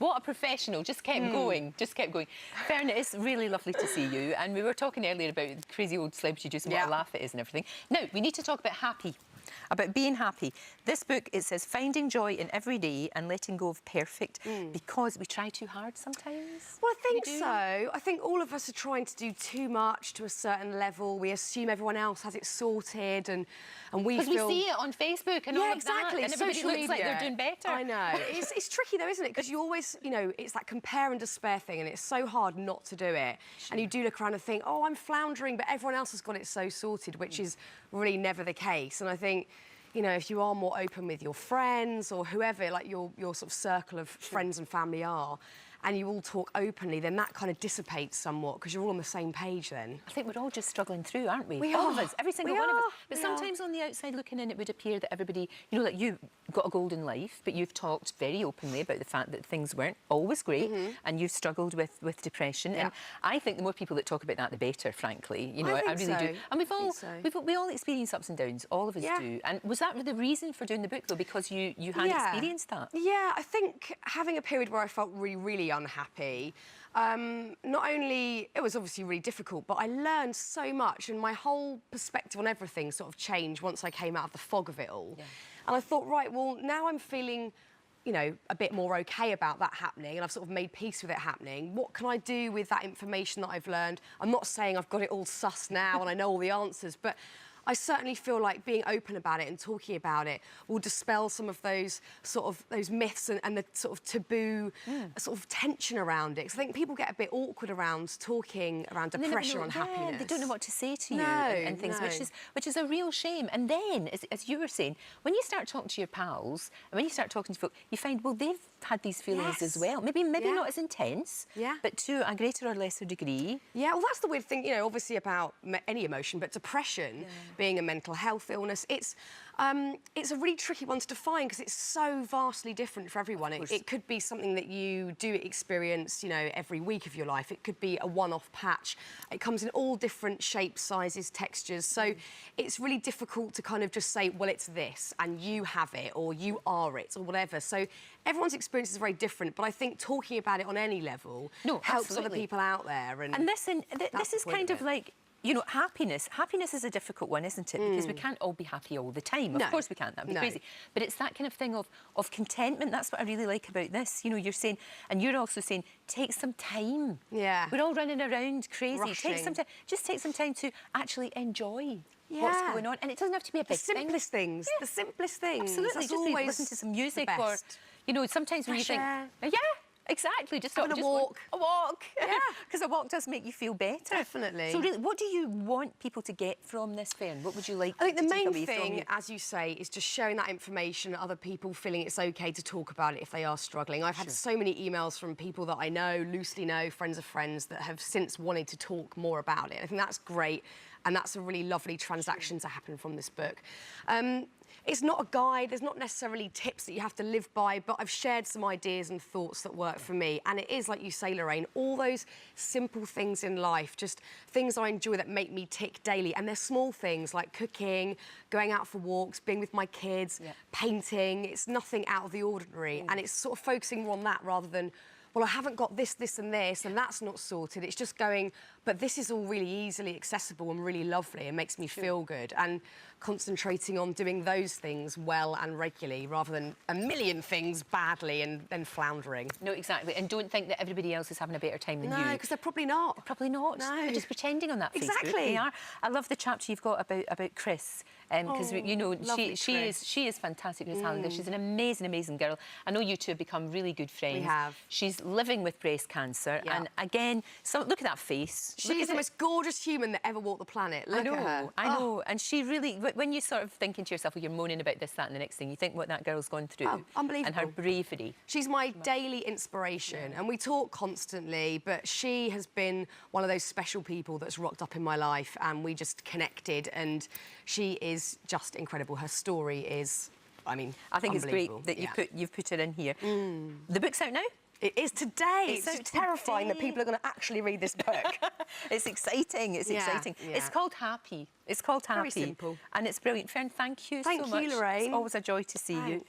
What a professional. Just kept going. Just kept going. Fearne, it's really lovely to see you. And we were talking earlier about crazy old celebrity juice and what a laugh it is and everything. Now, we need to talk about happy. About being happy. This book, it says, finding joy in every day and letting go of perfect because we try too hard sometimes. Well, I think so. I think all of us are trying to do too much to a certain level. We assume everyone else has it sorted and we feel... Because we see it on Facebook and all of that, and everybody looks like they're doing better. I know. It's tricky though, isn't it? Because you always, you know, it's that compare and despair thing and it's so hard not to do it. And you do look around and think, oh, I'm floundering, but everyone else has got it so sorted, which is really never the case. And I think, you know, if you are more open with your friends or whoever, like your sort of circle of friends and family are, and you all talk openly, then that kind of dissipates somewhat because you're all on the same page then. I think we're all just struggling through, aren't we? We all are. of us, every single one of us. But sometimes on the outside looking in, it would appear that everybody, you know, like you've got a golden life, but you've talked very openly about the fact that things weren't always great and you've struggled with depression. And I think the more people that talk about that, the better, frankly. You know, I really do. And we all experience ups and downs, all of us do. And was that the reason for doing the book, though, because you had experienced that? Yeah, I think having a period where I felt really, really unhappy, not only, it was obviously really difficult, but I learned so much and my whole perspective on everything sort of changed once I came out of the fog of it all. And I thought, right, well, now I'm feeling, you know, a bit more okay about that happening and I've sort of made peace with it happening. What can I do with that information that I've learned? I'm not saying I've got it all sussed now and I know all the answers, but I certainly feel like being open about it and talking about it will dispel some of those myths and the sort of taboo sort of tension around it. 'Cause I think people get a bit awkward around talking around depression or unhappiness. They don't know what to say to you and things, which is a real shame. And then, as you were saying, when you start talking to your pals and when you start talking to folk, you find, well, they've had these feelings as well. Maybe not as intense, but to a greater or lesser degree. Yeah, well, that's the weird thing, you know, obviously about any emotion, but depression being a mental health illness, it's a really tricky one to define because it's so vastly different for everyone. It could be something that you do experience, you know, every week of your life. It could be a one-off patch. It comes in all different shapes, sizes, textures. So it's really difficult to kind of just say, well, it's this, and you have it, or you are it, or whatever. So everyone's experience is very different, but I think talking about it on any level helps other people out there. And this is kind of like, you know, happiness. Happiness is a difficult one, isn't it? Because we can't all be happy all the time. Of course we can't. That'd be crazy. But it's that kind of thing of contentment. That's what I really like about this. You know, you're saying, and you're also saying, take some time. Yeah. We're all running around crazy. Rushing. Take some time. Just take some time to actually enjoy what's going on. And it doesn't have to be a big thing. The simplest things. The simplest things. Absolutely. That's just always listen to some music or, you know, sometimes when you think, exactly, just having a walk. A walk. Yeah. Because a walk does make you feel better. Definitely. So really, what do you want people to get from this, Fearne? What would you like I think to the take main away from thing, you? as you say, is just sharing that information, other people feeling it's okay to talk about it if they are struggling. I've had so many emails from people that I know, loosely know, friends of friends, that have since wanted to talk more about it. I think that's great, and that's a really lovely transaction to happen from this book. It's not a guide, there's not necessarily tips that you have to live by, but I've shared some ideas and thoughts that work for me. And it is, like you say, Lorraine, all those simple things in life, just things I enjoy that make me tick daily. And they're small things like cooking, going out for walks, being with my kids, painting. It's nothing out of the ordinary. And it's sort of focusing more on that rather than, well, I haven't got this, this and this, and that's not sorted. It's just going, but this is all really easily accessible and really lovely and makes me feel good. And concentrating on doing those things well and regularly rather than a million things badly and then floundering. No, exactly. And don't think that everybody else is having a better time than you. No, because they're probably not. They're probably not. No. They're just pretending on that Facebook. Exactly. They are. I love the chapter you've got about Chris. Because, you know, she is fantastic, Chris Hallinger. She's an amazing, amazing girl. I know you two have become really good friends. We have. She's living with breast cancer. And again, look at that face. She is the most gorgeous human that ever walked the planet. Look at her. I know. And she really, when you sort of thinking to yourself, well, you're moaning about this, that and the next thing, you think what that girl's gone through. Oh, unbelievable. And her bravery. She's my daily inspiration. And we talk constantly, but she has been one of those special people that's rocked up in my life and we just connected, and she is just incredible. Her story is, I mean, I think it's great that you've put it in here. The book's out now? It is today. It's terrifying that people are going to actually read this book. It's exciting. It's exciting. Yeah. It's called Happy. It's called Happy. Very simple. And it's brilliant. Fearne, thank you so much. Thank you, Lorraine. It's always a joy to see you.